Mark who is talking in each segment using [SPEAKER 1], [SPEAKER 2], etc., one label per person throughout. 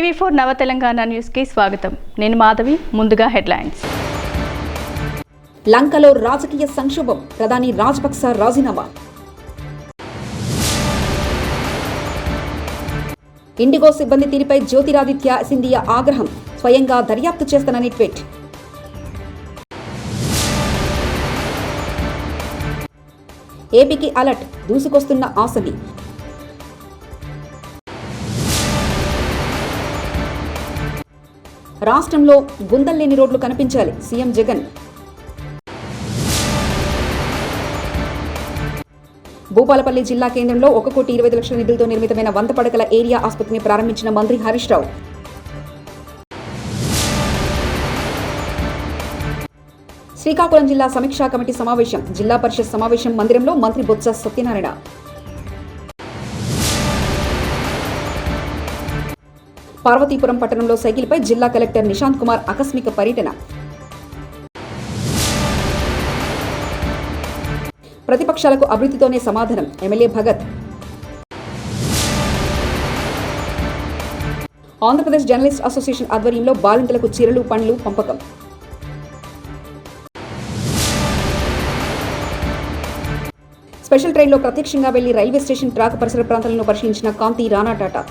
[SPEAKER 1] టీవీ4 నవ తెలంగాణ న్యూస్కి స్వాగతం. నేను మాధవి. ముందుగా హెడ్లైన్స్.
[SPEAKER 2] లంకలో రాజకీయ సంక్షోభం, ప్రధాని రాజపక్స రాజీనామా. ఇండిగో సిబ్బంది తీరుపై జ్యోతిరాదిత్య సింధియా ఆగ్రహం, స్వయంగా దర్యాప్తు చేస్తానని ట్వీట్. ఏపీకి అలర్ట్, దూసుకొస్తున్న ఆసని. రాష్ట్రంలో గుంతల్లేని రోడ్లు కనిపించాలి, సీఎం జగన్. భూపాలపల్లి జిల్లా కేంద్రంలో 1,20,00,000 నిధులతో నిర్మితమైన 100 పడకల ఏరియా ఆసుపత్రిని ప్రారంభించిన మంత్రి హరీష్ రావు. శ్రీకాకుళం జిల్లా సమీక్షా కమిటీ సమావేశం, జిల్లా పరిషత్ సమావేశం మందిరంలో మంత్రి బొత్స సత్యనారాయణ. పార్వతీపురం పట్టణంలో సైకిల్పై జిల్లా కలెక్టర్ నిశాంత్ కుమార్ ఆకస్మిక పర్యటన. ప్రతిపక్షాలకు అభివృద్ధితోనే సమాధానం, MLA Bhagat. Andhra Pradesh journalist association ఆధ్వర్యంలో బాలింతలకు చీరలు, పండ్లు పంపకం. స్పెషల్ ట్రైన్లో ప్రత్యక్షంగా వెళ్లి రైల్వే స్టేషన్ ట్రాక్ పరిసర ప్రాంతాలను పరిశీలించిన కాంతి రాణా టాటా.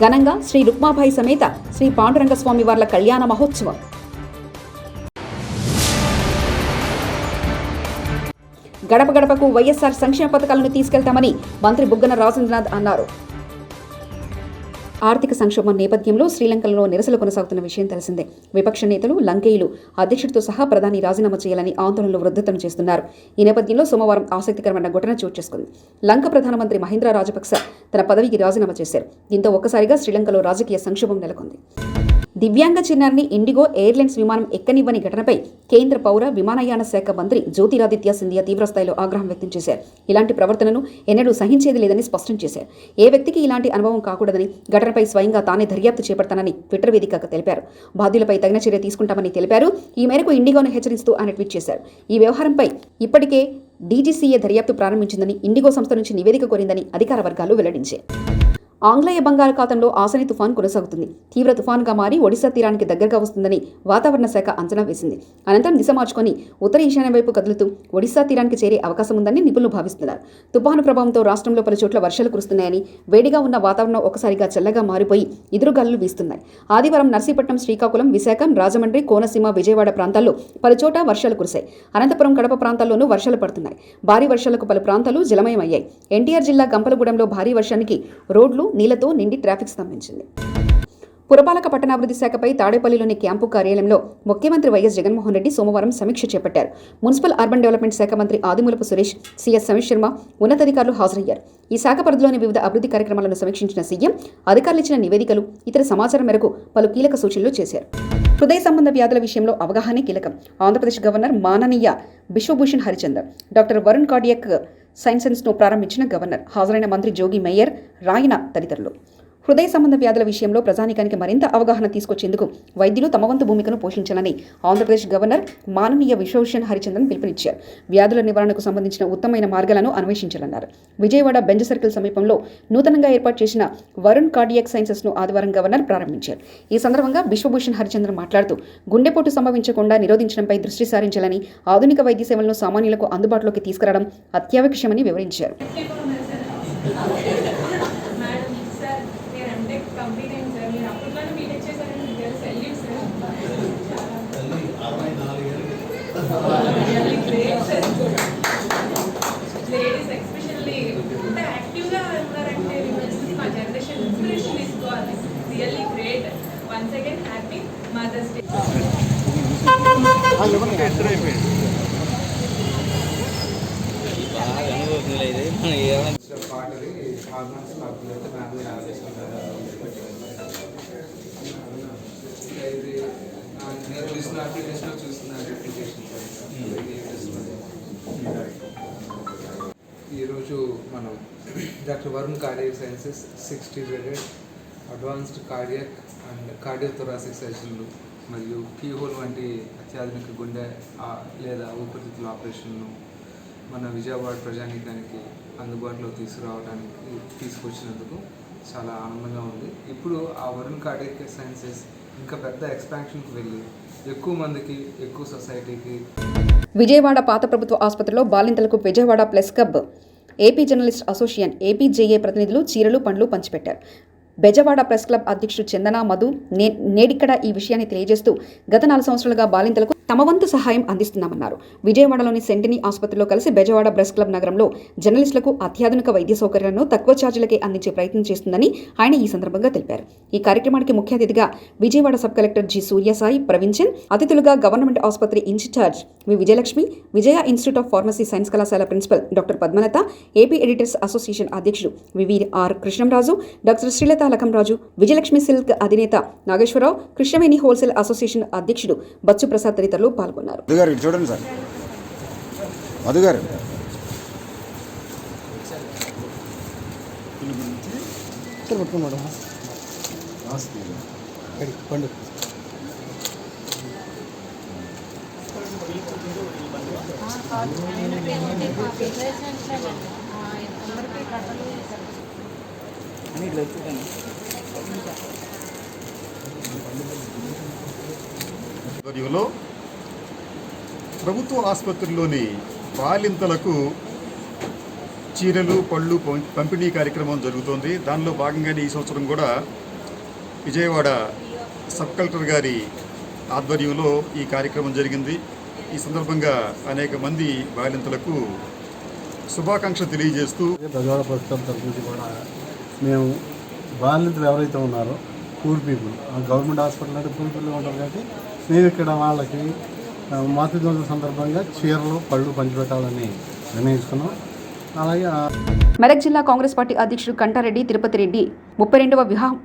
[SPEAKER 2] ఘనంగా శ్రీ రుక్మాబాయి సమేత శ్రీ పాండురంగస్వామి వార్ల కళ్యాణ మహోత్సవం. గడప గడపకు వైఎస్ఆర్ సంక్షేమ పథకాలను తీసుకెళ్తామని మంత్రి బుగ్గన రాజేంద్రనాథ్ అన్నారు. ఆర్థిక సంక్షోభం నేపథ్యంలో శ్రీలంకలో నిరసనలు కొనసాగుతున్న విషయం తెలిసిందే. విపక్ష నేతలు, లంకేయులు అధ్యక్షుడితో సహా ప్రధాని రాజీనామా చేయాలని ఆందోళనలు ఉధృతం చేస్తున్నారు. ఈ నేపథ్యంలో సోమవారం ఆసక్తికరమైన ఘటన చోటు చేసుకుంది. లంక ప్రధానమంత్రి మహీంద్రా రాజపక్స తన పదవికి రాజీనామా చేశారు. దీంతో ఒక్కసారిగా శ్రీలంకలో రాజకీయ సంక్షోభం నెలకొంది. దివ్యాంగ చిన్నారిని ఇండిగో ఎయిర్లైన్స్ విమానం ఎక్కనివ్వని ఘటనపై కేంద్ర పౌర విమానయాన శాఖ మంత్రి జ్యోతిరాదిత్య సింధియా తీవ్రస్థాయిలో ఆగ్రహం వ్యక్తం చేశారు. ఇలాంటి ప్రవర్తనను ఎన్నడూ సహించేది లేదని స్పష్టం చేశారు. ఏ వ్యక్తికి ఇలాంటి అనుభవం కాకూడదని, ఘటనపై స్వయంగా తానే దర్యాప్తు చేపడతానని ట్విట్టర్ వేదికగా తెలిపారు. బాధ్యులపై తగిన చర్య తీసుకుంటామని తెలిపారు. ఈ మేరకు ఇండిగోను హెచ్చరిస్తూ ఆయన ట్వీట్ చేశారు. ఈ వ్యవహారంపై ఇప్పటికే డీజీసీఏ దర్యాప్తు ప్రారంభించిందని, ఇండిగో సంస్థ నుంచి నివేదిక కోరిందని అధికార వర్గాలు వెల్లడించాయి. ఆంగ్లేయ బంగాళాఖాతంలో ఆసని తుఫాన్ కొనసాగుతుంది. తీవ్ర తుఫాన్గా మారి ఒడిశా తీరానికి దగ్గరగా వస్తుందని వాతావరణ శాఖ అంచనా వేసింది. అనంతరం దిశ మార్చుకొని ఉత్తర ఈశాన్య వైపు కదులుతూ ఒడిశా తీరానికి చేరే అవకాశం ఉందని నిపుణులు భావిస్తున్నారు. తుఫాను ప్రభావంతో రాష్ట్రంలో పలు చోట్ల వర్షాలు కురుస్తున్నాయని, వేడిగా ఉన్న వాతావరణం ఒకసారిగా చల్లగా మారిపోయి ఎదురుగాలులు వీస్తున్నాయి. ఆదివారం నర్సీపట్నం, శ్రీకాకుళం, విశాఖ, రాజమండ్రి, కోనసీమ, విజయవాడ ప్రాంతాల్లో పలుచోట వర్షాలు కురిశాయి. అనంతపురం, కడప ప్రాంతాల్లోనూ వర్షాలు పడుతున్నాయి. భారీ వర్షాలకు పలు ప్రాంతాలు జలమయమయ్యాయి. ఎన్టీఆర్ జిల్లా గంపలగూడెంలో భారీ వర్షానికి రోడ్లు నీళ్లతో నిండి ట్రాఫిక్ స్తంభించింది. పురపాలక పట్టణాభివృద్ధి శాఖపై తాడేపల్లిలోని క్యాంపు కార్యాలయంలో ముఖ్యమంత్రి వైఎస్ జగన్మోహన్ రెడ్డి సోమవారం సమీక్ష చేపట్టారు. మున్సిపల్ అర్బన్ డెవలప్మెంట్ శాఖ మంత్రి ఆదిమూలపు సురేష్, సీఎస్ సమీర్ శర్మ, ఉన్నతాధికారులు హాజరయ్యారు. ఈ శాఖ పరిధిలోని వివిధ అభివృద్ధి కార్యక్రమాలను సమీక్షించిన సీఎం అధికారులు ఇచ్చిన నివేదికలు, ఇతర సమాచారం మేరకు పలు కీలక సూచనలు చేశారు. హృదయ సంబంధ వ్యాధుల విషయంలో అవగాహనే కీలకం. ఆంధ్రప్రదేశ్ గవర్నర్ మాననీయ బిశ్వభూషణ్ హరిచందర్ డాక్టర్ వరుణ్ కార్డియాక్ సైన్సెస్ను ప్రారంభించిన గవర్నర్, హాజరైన మంత్రి జోగి మేయర్, రాయన తదితరులు. హృదయ సంబంధ వ్యాధుల విషయంలో ప్రజానీకానికి మరింత అవగాహన తీసుకొచ్చేందుకు వైద్యులు తమ వంతు భూమికను పోషించాలని ఆంధ్రప్రదేశ్ గవర్నర్ మాననీయ బిశ్వభూషణ్ హరిచందన్ పిలుపునిచ్చారు. వ్యాధుల నివారణకు సంబంధించిన ఉత్తమమైన మార్గాలను అన్వేషించాలన్నారు. విజయవాడ బెంజ్ సర్కిల్ సమీపంలో నూతనంగా ఏర్పాటు చేసిన వరుణ్ కార్డియాక్ సైన్సెస్ను ఆదివారం గవర్నర్ ప్రారంభించారు. ఈ సందర్భంగా బిశ్వభూషణ్ హరిచందన్ మాట్లాడుతూ గుండెపోటు సంభవించకుండా నిరోధించడంపై దృష్టి సారించాలని, ఆధునిక వైద్య సేవలను సామాన్యులకు అందుబాటులోకి తీసుకురావడం అత్యావశ్యమని వివరించారు.
[SPEAKER 3] ఈరోజు మనం doctor Varun cardiac sciences 60 bedded advanced cardiac and cardiothoracic సర్జన్లు మరియు కీహోల్ వంటి అత్యాధునిక గుండె లేదా ఊపిరితిత్తుల ఆపరేషన్ను మన విజయవాడ ప్రజానీకానికి అందుబాటులో తీసుకొచ్చినందుకు చాలా ఆనందంగా ఉంది. ఇప్పుడు ఆ వరుణ్ కార్డియాక్ సైన్సెస్ ఇంకా పెద్ద ఎక్స్పాన్షన్కి వెళ్ళి ఎక్కువ మందికి, ఎక్కువ సొసైటీకి.
[SPEAKER 2] విజయవాడ పాత ప్రభుత్వ ఆసుపత్రిలో బాలింతలకు Vijayawada plus club AP journalist association APJA ప్రతినిధులు చీరలు పండ్లు పంచిపెట్టారు. బెజవాడ ప్రెస్ క్లబ్ అధ్యక్షుడు చందన మధు నేడిక్కడ ఈ విషయాన్ని తెలియజేస్తూ గత 4 సంవత్సరాలుగా బాలింతలకు తమ వంతు సహాయం అందిస్తున్నామన్నారు. విజయవాడలోని సెంటినీ ఆసుపత్రిలో కలిసి బెజవాడ ప్రెస్ క్లబ్ నగరంలో జర్నలిస్టులకు అత్యాధునిక వైద్య సౌకర్యాలను తక్కువ ఛార్జీలకే అందించే ప్రయత్నం చేస్తుందని ఆయన ఈ సందర్భంగా తెలిపారు. ఈ కార్యక్రమానికి ముఖ్య అతిథిగా Vijayawada sub collector G Suryasai Praveenchand, అతిథులుగా గవర్నమెంట్ ఆసుపత్రి incharge V Vijayalakshmi, Vijaya institute of pharmacy science కళాశాల principal doctor Padmalatha, AP editors association అధ్యక్షుడు VVR Krishnamraju, doctor Srilatha Lakhamraju, Vijayalakshmi silk అధినేత నాగేశ్వరరావు, కృష్ణవేణి హోల్సేల్ అసోసియేషన్ అధ్యక్షుడు బచ్చు ప్రసాద్ తదితరులు పాల్గొన్నారు.
[SPEAKER 4] చూడండి సార్, మధు గారు పండు
[SPEAKER 5] ఆధ్వర్యంలో ప్రభుత్వ ఆసుపత్రుల్లోని బాలింతలకు చీరలు పళ్ళు పంపిణీ కార్యక్రమం జరుగుతోంది. దానిలో భాగంగానే ఈ సంవత్సరం కూడా విజయవాడ సబ్ కలెక్టర్ గారి ఆధ్వర్యంలో ఈ కార్యక్రమం జరిగింది. ఈ సందర్భంగా అనేక మంది బాలింతలకు శుభాకాంక్షలు తెలియజేస్తూ
[SPEAKER 6] బెజవాడ ప్రభుత్వం తరఫు నుంచి కూడా మేము బాలింతలు ఎవరైతే ఉన్నారో పూర్ పీపుల్, గవర్నమెంట్ హాస్పిటల్ అంటే పూర్ పీపుల్ ఉంటారు కాబట్టి మేము ఇక్కడ వాళ్ళకి మాతృదినోత్సవం సందర్భంగా చీరలు పళ్ళు పంచిపెట్టాలని నిర్ణయించుకున్నాం. అలాగే
[SPEAKER 2] మెదక్ జిల్లా కాంగ్రెస్ పార్టీ అధ్యక్షుడు కంటారెడ్డి తిరుపతి రెడ్డి 32వ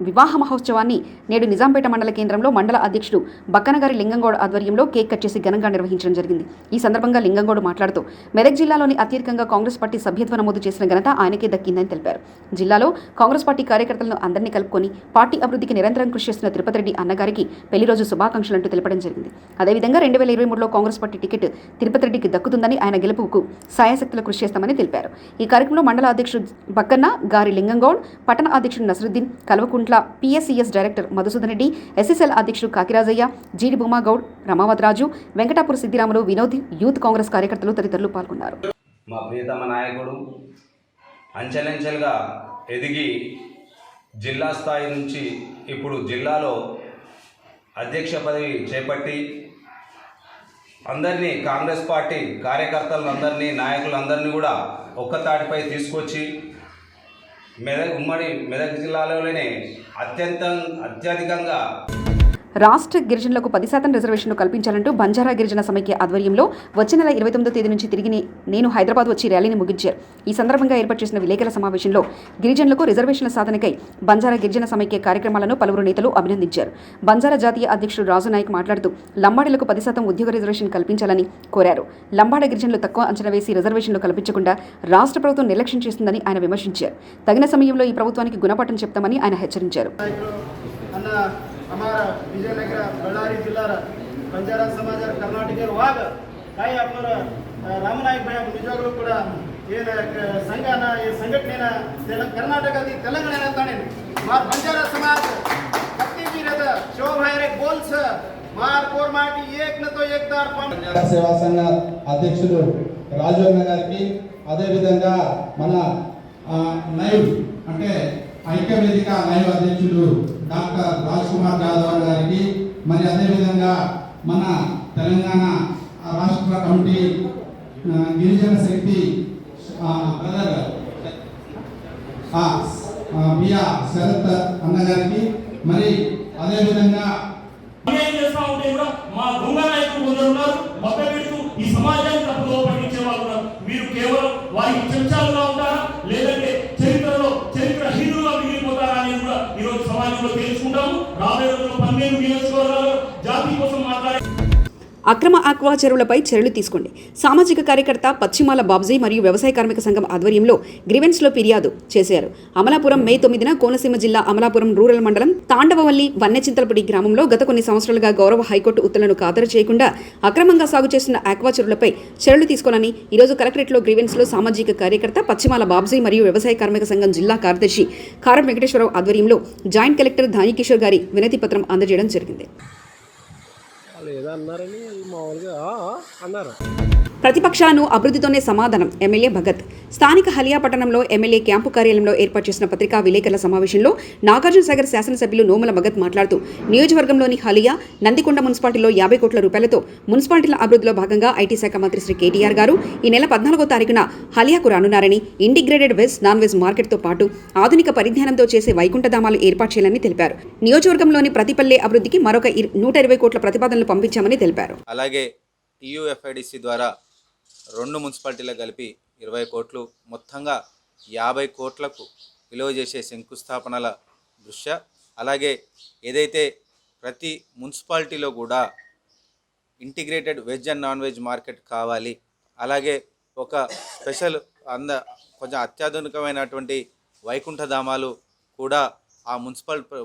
[SPEAKER 2] వివాహ మహోత్సవాన్ని నేడు నిజాంపేట మండల కేంద్రంలో మండల అధ్యక్షుడు బక్కనగారి లింగంగౌడ్ ఆధ్వర్యంలో కేక్ కట్ చేసి ఘనంగా నిర్వహించడం జరిగింది. ఈ సందర్భంగా లింగంగౌడ్ మాట్లాడుతూ మెదక్ జిల్లాలోని అత్యధికంగా కాంగ్రెస్ పార్టీ సభ్యత్వ నమోదు చేసిన ఘనత ఆయనకే దక్కిందని తెలిపారు. జిల్లాలో కాంగ్రెస్ పార్టీ కార్యకర్తలను అందరినీ కలుపుకొని పార్టీ అభివృద్ధికి నిరంతరం కృషి చేస్తున్న తిరుపతి రెడ్డి అన్నగారికి పెళ్లి రోజు శుభాకాంక్షలంటూ తెలపడం జరిగింది. అదేవిధంగా 2023లో కాంగ్రెస్ పార్టీ టికెట్ తిరుపతి రెడ్డికి దక్కుతుందని, ఆయన గెలుపుకు సాయశక్తులు కృషి చేస్తామని తెలిపారు. ఈ కార్యక్రమంలో మండల అధ్యక్షుడు బక్కన్న, గారి లింగంగౌడ్, పట్టణ అధ్యక్షుడు Nasruddin, Kalvakuntla PSCS director Madhusudan Reddy, SSL అధ్యక్షుడు కాకిరాజయ్య, జీడి భూమాగౌడ్, రమావతరాజు, వెంకటాపుర సిద్దిరాములు, వినోద్, యూత్ కాంగ్రెస్ కార్యకర్తలు తదితరులు పాల్గొన్నారు.
[SPEAKER 7] మా ప్రియతమ నాయకుడు అంచెలంచెలుగా ఎదిగి జిల్లా స్థాయి నుంచి ఇప్పుడు జిల్లాలో అధ్యక్ష పదవి చేపట్టి అందరినీ, కాంగ్రెస్ పార్టీ కార్యకర్తలందరినీ, నాయకులందరినీ కూడా ఒక్కతాటిపై తీసుకొచ్చి ఉమ్మడి మెదక్ జిల్లాలోనే అత్యధికంగా
[SPEAKER 2] రాష్ట్ర గిరిజనులకు 10% రిజర్వేషన్లు కల్పించాలంటూ బంజారా గిరిజన సమైక్య ఆధ్వర్యంలో వచ్చే నెల 29వ తేదీ నుంచి తిరిగి నేను హైదరాబాద్ వచ్చి ర్యాలీని ముగించారు. ఈ సందర్భంగా ఏర్పాటు చేసిన విలేకరుల సమావేశంలో గిరిజనులకు రిజర్వేషన్ల సాధనకై బంజారా గిరిజన సమైక్య కార్యక్రమాలను పలువురు నేతలు అభినందించారు. బంజారా జాతీయ అధ్యక్షుడు రాజు నాయక్ మాట్లాడుతూ లంబాడీలకు 10% ఉద్యోగ రిజర్వేషన్ కల్పించాలని కోరారు. లంబాడ గిరిజనులు తక్కువ అంచనా వేసి రిజర్వేషన్లు కల్పించకుండా రాష్ట్ర ప్రభుత్వం నిర్లక్ష్యం చేస్తుందని ఆయన విమర్శించారు. తగిన సమయంలో ఈ ప్రభుత్వానికి గుణపాఠం చెప్తామని ఆయన హెచ్చరించారు.
[SPEAKER 8] हमारा विजयनगर बಳ್ಳಾರಿ जिला बंजारा समाज कर्नाटक वाग काय आपण रामनायक भाई निजवागलू ಕೂಡ ಏನು ಸಂಘನ ಈ ಸಂಘಟನೆನ ಕರ್ನಾಟಕದ ತೆಲಂಗಾಣ ತಾನೆ ಮಾರ್ ಬಂಜಾರಾ समाज अति वीरद शोभायरे बोल्स मार कोरमाटी एक न तो एक दार
[SPEAKER 9] बंजारा సేవా సంఘ అధ్యక్షుడు రాజు అన్న గారికి, అదే విధంగా మన నైవ్ అంటే ఐక్య వేదిక నైవ్ అధ్యక్షుడు డాక్టర్ రాజ్ కుమార్ యాదవ్ గారికి, మరి అదేవిధంగా మన తెలంగాణ రాష్ట్ర కమిటీ గిరిజన శక్తి బ్రదర్ బియా శరత్ అన్న గారికి, మరి అదేవిధంగా
[SPEAKER 10] మా దొంగ నాయకులు కొందరు ఉన్నారు, మొక్క పెడుతూ ఈ సమాజాన్ని తప్పుదో పట్టించే వాళ్ళు ఉన్నారు. మీరు కేవలం వారికి చర్చలుగా ఉంటారా, లేదంటే చరిత్రహీనులుగా మిగిలిపోతారా అనేది కూడా ఈరోజు సమాజంలో తెలుసుకుంటాము. రాబోయే రోజుల్లో 12 నియోజకవర్గాల్లో జాతి కోసం మాట్లాడే
[SPEAKER 2] అక్రమ ఆక్వా చెరువులపై చర్యలు తీసుకోండి. సామాజిక కార్యకర్త పశ్చిమాల బాబ్జీ మరియు వ్యవసాయ కార్మిక సంఘం ఆధ్వర్యంలో గ్రీవెన్స్లో ఫిర్యాదు చేశారు. అమలాపురం మే 9న కోనసీమ జిల్లా అమలాపురం రూరల్ మండలం తాండవవల్లి వన్నెచింతలపూడి గ్రామంలో గత కొన్ని సంవత్సరాలుగా గౌరవ హైకోర్టు ఉత్తర్వులను ఖాతరు చేయకుండా అక్రమంగా సాగు చేస్తున్న ఆక్వా చెరువులపై చర్యలు తీసుకోవాలని ఈరోజు కలెక్టరేట్లో గ్రీవెన్స్లో సామాజిక కార్యకర్త పశ్చిమాల బాబ్జీ మరియు వ్యవసాయ కార్మిక సంఘం జిల్లా కార్యదర్శి కారం వెంకటేశ్వరరావు ఆధ్వర్యంలో జాయింట్ కలెక్టర్ ధానికిషోర్ గారి వినతి పత్రం అందజేయడం జరిగింది. ప్రతిపక్షాలను అభివృద్ధితోనే సమాధానం ఎమ్మెల్యే భగత్. స్థానిక హలియా పట్టణంలో ఎమ్మెల్యే క్యాంపు కార్యాలయంలో ఏర్పాటు చేసిన పత్రికా విలేకరుల సమావేశంలో నాగార్జునసాగర్ శాసనసభ్యులు నోముల భగత్ మాట్లాడుతూ నియోజకవర్గంలోని హలియా, నందికొండ మున్సిపాలిటీలో 50 కోట్ల రూపాయలతో మున్సిపాలిటీల అభివృద్ధిలో భాగంగా ఐటీ శాఖ మంత్రి శ్రీ కేటీఆర్ గారు ఈ నెల 14వ తారీఖున హలియాకు రానున్నారని, ఇంటిగ్రేటెడ్ వెజ్ నాన్ వెజ్ మార్కెట్తో పాటు ఆధునిక పరిజ్ఞానంతో చేసే వైకుంఠధామాలు ఏర్పాటు చేయాలని తెలిపారు. నియోజకవర్గంలోని ప్రతి పల్లె అభివృద్ధికి మరొక 120 కోట్ల ప్రతిపాదనలు పంపించామని తెలిపారు.
[SPEAKER 11] అలాగే టీయూఎఫ్ఐడిసి ద్వారా 2 మున్సిపాలిటీలకు కలిపి 20 కోట్లు, మొత్తంగా 50 కోట్లకు విలువ చేసే శంకుస్థాపనల దృష్ట్యా, అలాగే ఏదైతే ప్రతి మున్సిపాలిటీలో కూడా integrated veg and non veg market కావాలి, అలాగే ఒక స్పెషల్ కొంచెం అత్యాధునికమైనటువంటి వైకుంఠధామాలు కూడా ఆ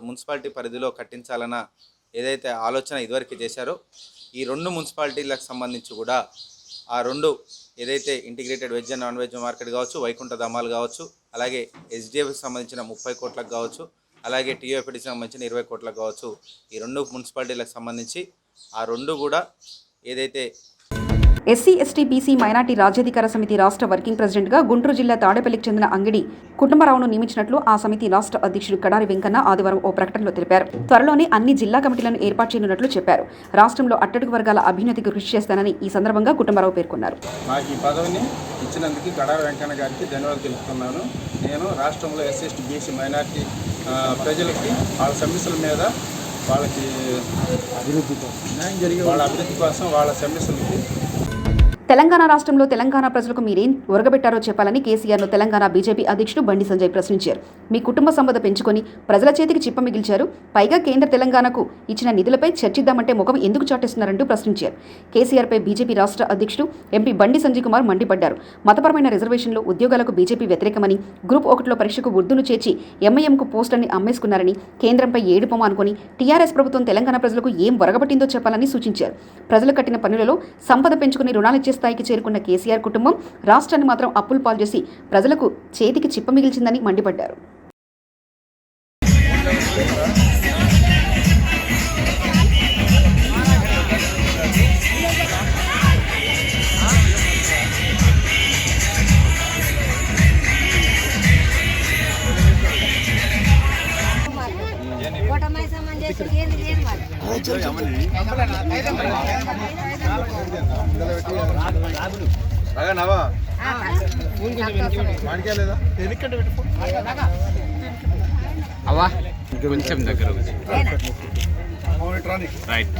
[SPEAKER 11] మున్సిపాలిటీ పరిధిలో కట్టించాలన్న ఏదైతే ఆలోచన ఇదివరకు చేశారో ఈ 2 మున్సిపాలిటీలకు సంబంధించి కూడా ఆ 2 ఏదైతే integrated veg and non veg market కావచ్చు, వైకుంఠధామాలు కావచ్చు, అలాగే ఎస్డిఎఫ్కి సంబంధించిన 30 కోట్లకు కావచ్చు, అలాగే టీయూఎఫ్ఐడికి సంబంధించిన 20 కోట్లకు కావచ్చు, ఈ 2 మున్సిపాలిటీలకు సంబంధించి ఆ 2 కూడా ఏదైతే
[SPEAKER 2] ఎస్సీ, ఎస్టీ, బీసీ, మైనార్టీ రాజ్యాధికార సమితి రాష్ట్ర వర్కింగ్ ప్రెసిడెంట్గా గుంటూరు జిల్లా తాడేపల్లికి చెందిన అంగిడి కుటుంబరావును నియమించినట్లు ఆ సమితి రాష్ట్ర అధ్యక్షుడు కడారి వెంకన్న ఆదివారం ఓ ప్రకటనలో తెలిపారు. త్వరలోనే అన్ని జిల్లా కమిటీలను ఏర్పాటు చేయనున్నట్లు చెప్పారు. రాష్ట్రంలో అట్టడుగు వర్గాల అభ్యున్నతికి కృషి చేస్తానని ఈ సందర్భంగా కుటుంబరావు పేర్కొన్నారు.
[SPEAKER 12] నాకు ఈ పదవిని ఇచ్చినందుకు కడారి వెంకన్న గారికి ధన్యవాదాలు తెలుపుతున్నాను. నేను రాష్ట్రంలో ఎస్సీ, ఎస్టీ, బీసీ, మైనార్టీ ప్రజలకి వాళ్ళ సమస్యల మీద వాళ్ళకి వాళ్ళ అభివృద్ధి కోసం వాళ్ళ సమస్యలకి
[SPEAKER 2] తెలంగాణ రాష్ట్రంలో తెలంగాణ ప్రజలకు మీరేం ఒరగబెట్టారో చెప్పాలని కేసీఆర్ను తెలంగాణ బీజేపీ అధ్యక్షుడు బండి సంజయ్ ప్రశ్నించారు. మీ కుటుంబ సంపద పెంచుకొని ప్రజల చేతికి చిప్ప మిగిల్చారు, పైగా కేంద్ర తెలంగాణకు ఇచ్చిన నిధులపై చర్చిద్దామంటే ముఖం ఎందుకు చాటేస్తున్నారంటూ ప్రశ్నించారు. కేసీఆర్పై బీజేపీ రాష్ట్ర అధ్యక్షుడు ఎంపీ బండి సంజయ్ కుమార్ మండిపడ్డారు. మతపరమైన రిజర్వేషన్లు, ఉద్యోగాలకు బీజేపీ వ్యతిరేకమని, గ్రూప్ 1లో పరీక్షకు ఉర్దూను చేర్చి ఎంఐఎంకు పోస్టులని అమ్మేసుకున్నారని, కేంద్రంపై ఏడుపమ అనుకుని టీఆర్ఎస్ ప్రభుత్వం తెలంగాణ ప్రజలకు ఏం ఒరగబట్టిందో చెప్పాలని సూచించారు. ప్రజలు కట్టిన పన్నులలో సంపద పెంచుకుని రుణాలిచ్చే స్థాయికి చేరుకున్న కేసీఆర్ కుటుంబం రాష్ట్రాన్ని మాత్రం అప్పులు పాలు చేసి ప్రజలకు చేతికి చిప్ప మిగిల్చిందని మండిపడ్డారు.
[SPEAKER 12] అవా కొంచెం దగ్గర రైట్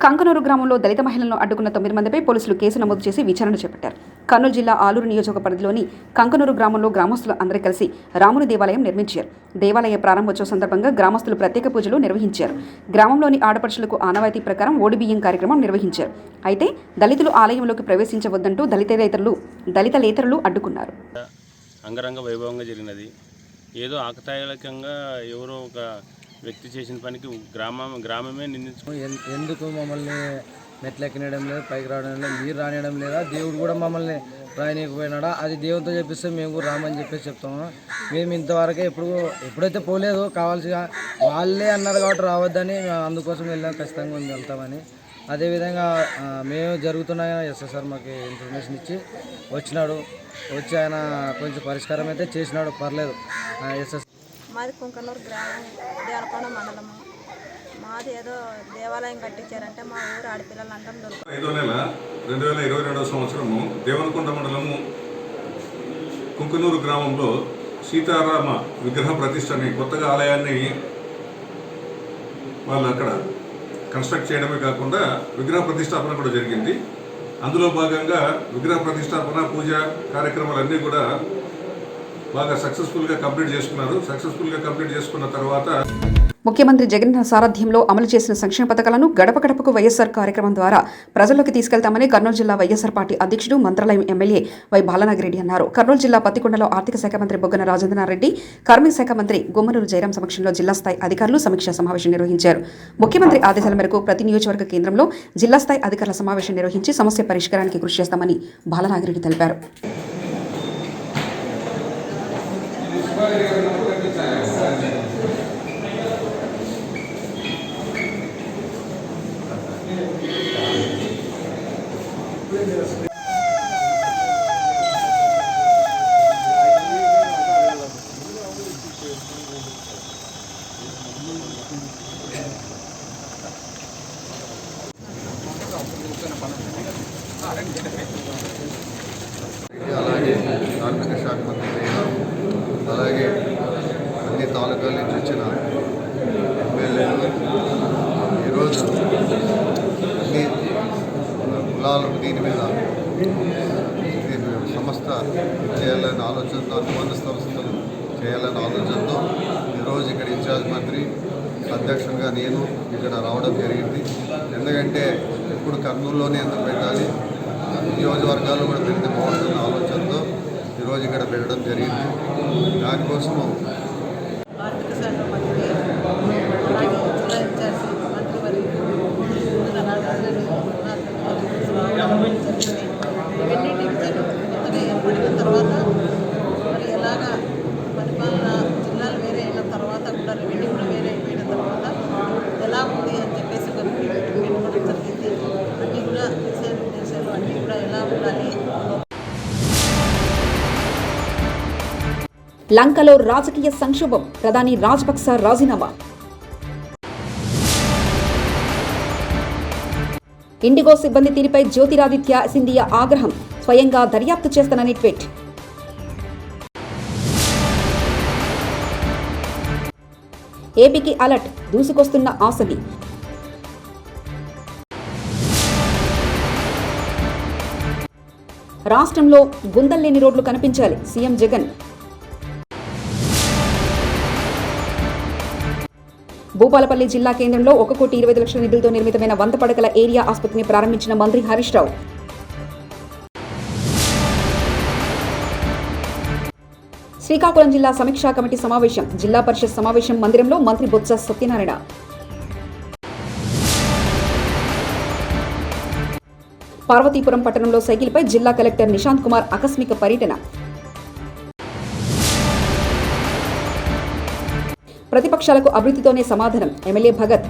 [SPEAKER 2] కంకనూరు గ్రామంలో దళిత మహిళలను అడ్డుకున్న 9 మందిపై పోలీసులు కేసు నమోదు చేసి విచారణ చేపట్టారు. కర్నూలు జిల్లా ఆలూరు నియోజక పరిధిలోని కంకనూరు గ్రామంలో గ్రామస్తులు అందరూ కలిసి రాముని దేవాలయం నిర్మించారు. దేవాలయ ప్రారంభోత్సవ సందర్భంగా గ్రామస్తులు ప్రత్యేక పూజలు నిర్వహించారు. గ్రామంలోని ఆడపడుచులకు ఆనవాయితీ ప్రకారం ఓడిబియ్యం కార్యక్రమం నిర్వహించారు. అయితే దళితులు ఆలయంలోకి ప్రవేశించవద్దంటూ దళితలేతరులు అడ్డుకున్నారు.
[SPEAKER 13] అంగరంగ వైభవంగా జరిగినది. ఏదో ఆకతాయికంగా ఎవరో ఒక వ్యక్తి చేసిన పనికి గ్రామమే నిందించుకుని
[SPEAKER 14] ఎందుకు మమ్మల్ని మెట్లెక్కనడం లేదు, పైకి రావడం లేదు, మీరు రానియడం లేదా, దేవుడు కూడా మమ్మల్ని రాయనీయకపోయినాడా, అది దేవుడితో చెప్పిస్తే మేము కూడా రామని చెప్పేసి చెప్తాము. మేము ఇంతవరకే ఎప్పుడైతే పోలేదు, కావాల్సిగా వాళ్ళే అన్నారు కాబట్టి రావద్దని మేము అందుకోసం వెళ్ళాం, ఖచ్చితంగా మేము వెళ్తామని. అదేవిధంగా మేము జరుగుతున్న ఎస్ఎస్ఆర్ మాకు ఇన్ఫర్మేషన్ ఇచ్చి వచ్చి ఆయన కొంచెం పరిష్కారం అయితే చేసినాడు, పర్లేదు.
[SPEAKER 15] మాది కుంకనూరు గ్రామం, దేవరకొండ మండలము. మాది ఏదో దేవాలయం కట్టించారంటే మా ఊరు ఆడపిల్లలు అందరం దొరుకుతారు.
[SPEAKER 5] 5వ నెల 2022వ సంవత్సరము దేవరకొండ మండలము కుంకనూరు గ్రామంలో సీతారామ విగ్రహ ప్రతిష్ఠ అని కొత్తగా ఆలయాన్ని వాళ్ళు అక్కడ కన్స్ట్రక్ట్ చేయడమే కాకుండా విగ్రహ ప్రతిష్టాపన కూడా జరిగింది.
[SPEAKER 16] అందులో భాగంగా విగ్రహ ప్రతిష్టాపన పూజ కార్యక్రమాలన్నీ కూడా బాగా సక్సెస్ఫుల్గా కంప్లీట్ చేసుకున్నారు. సక్సెస్ఫుల్గా కంప్లీట్ చేసుకున్న తర్వాత
[SPEAKER 2] ముఖ్యమంత్రి జగన్ సారథ్యంలో అమలు చేసిన సంక్షేమ పథకాలను గడప గడపకు వైఎస్ఆర్ కార్యక్రమం ద్వారా ప్రజల్లోకి తీసుకెళ్తామని కర్నూలు జిల్లా వైఎస్ఆర్ పార్టీ అధ్యక్షుడు మంత్రాలయం ఎమ్మెల్యే వై బాలనాగిరెడ్డి అన్నారు. కర్నూలు జిల్లా పత్తికొండలో ఆర్థిక శాఖ మంత్రి బొగ్గన రాజేంద్రనాథ్రెడ్డి, కార్మిక శాఖ మంత్రి గుమ్మనూరు జయరాం సమక్షంలో జిల్లా స్థాయి అధికారులు సమీక్షా సమావేశం నిర్వహించారు. ముఖ్యమంత్రి ఆదేశాల మేరకు ప్రతి నియోజకవర్గ కేంద్రంలో జిల్లా స్థాయి అధికారుల సమావేశం నిర్వహించి సమస్య పరిష్కారానికి కృషి చేస్తామని బాలనాగిరెడ్డి తెలిపారు.
[SPEAKER 17] అలాగే కార్మిక శాఖ మంత్రి, అలాగే అన్ని తాలూకాల నుంచి వచ్చిన ఎమ్మెల్యేలు ఈరోజు అన్ని కులాలకు దీని మీద సంస్థ చేయాలనే ఆలోచనతో, అనుబంధ సంస్థలు చేయాలనే ఆలోచనతో ఈరోజు ఇక్కడ ఇన్ఛార్జ్ మంత్రి అధ్యక్షునిగా నేను ఇక్కడ రావడం జరిగింది. ఎందుకంటే ఇప్పుడు కర్నూలులోనే ఎందుకు పెట్టాలి, నియోజకవర్గాల్లో కూడా పెడితే బాగుంటున్న ఆలోచనతో ఈరోజు ఇక్కడ పెట్టడం జరిగింది. దానికోసము
[SPEAKER 15] ఆర్థిక శాఖ మంత్రి అలాగే జిల్లా ఇన్ఛార్జి మంత్రి వర్యులు రెవెన్యూ డివిజన్ కొత్తగా ఏర్పడిన తర్వాత మరి ఎలాగా పరిపాలన జిల్లాలు వేరే అయిన తర్వాత కూడా రెవెన్యూ కూడా వేరే అయిపోయిన తర్వాత ఎలా ఉంది అని చెప్పేసి ఒక మీటింగ్ పెట్టుకోవడం జరిగింది. అన్నీ కూడా దిశాలు అన్నీ కూడా ఎలా ఉండాలి.
[SPEAKER 2] లంకలో రాజకీయ సంక్షోభం, ప్రధాని రాజపక్స రాజీనామా. ఇండిగో సిబ్బంది తీరుపై జ్యోతిరాదిత్య సింధియా ఆగ్రహం, స్వయంగా దర్యాప్తు చేస్తానని ట్వీట్. ఏపీకి అలర్ట్, దూసుకొస్తున్న ఆసలి. రాష్ట్రంలో గుంతల్లేని రోడ్లు కనిపించాలి, సీఎం జగన్. భూపాలపల్లి జిల్లా కేంద్రంలో 1,20,00,000 నిధులతో నిర్మితమైన 100 పడకల ఏరియా ఆసుపత్రిని ప్రారంభించిన మంత్రి హరీష్ రావు. శ్రీకాకుళం జిల్లా సమీక్షా కమిటీ సమావేశం, జిల్లా పరిషత్ సమావేశం మందిరంలో మంత్రి బొత్స సత్యనారాయణ. పార్వతీపురం పట్టణంలో సైకిల్పై జిల్లా కలెక్టర్ నిశాంత్ కుమార్ ఆకస్మిక పర్యటన. ప్రతిపక్షాలకు అభివృద్ధితోనే సమాధానం, MLA Bhagat.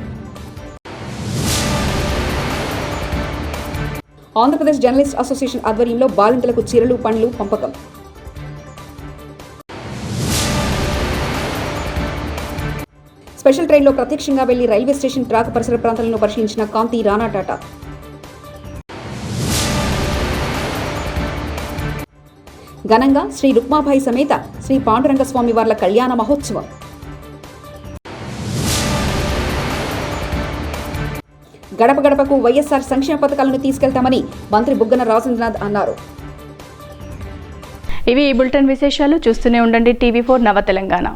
[SPEAKER 2] Andhra Pradesh journalist association ఆధ్వర్యంలో బాలింతలకు చీరలు, పండ్లు పంపకం. స్పెషల్ ట్రైన్లో ప్రత్యక్షంగా వెళ్లి రైల్వే స్టేషన్ ట్రాక్ పరిసర ప్రాంతాలను పరిశీలించిన కాంతి రాణా టాటా. ఘనంగా శ్రీ రుక్మాబాయి సమేత శ్రీ పాండురంగస్వామి వార్ల కళ్యాణ మహోత్సవం. గడప గడపకు వైఎస్ఆర్ సంక్షేమ పథకాలను తీసుకెళ్తామని మంత్రి బుగ్గన రాజేంద్రనాథ్ అన్నారు.
[SPEAKER 1] ఇవి ఈ బులెటిన్ విశేషాలు. చూస్తూనే ఉండండి టీవీ4 నవ తెలంగాణ.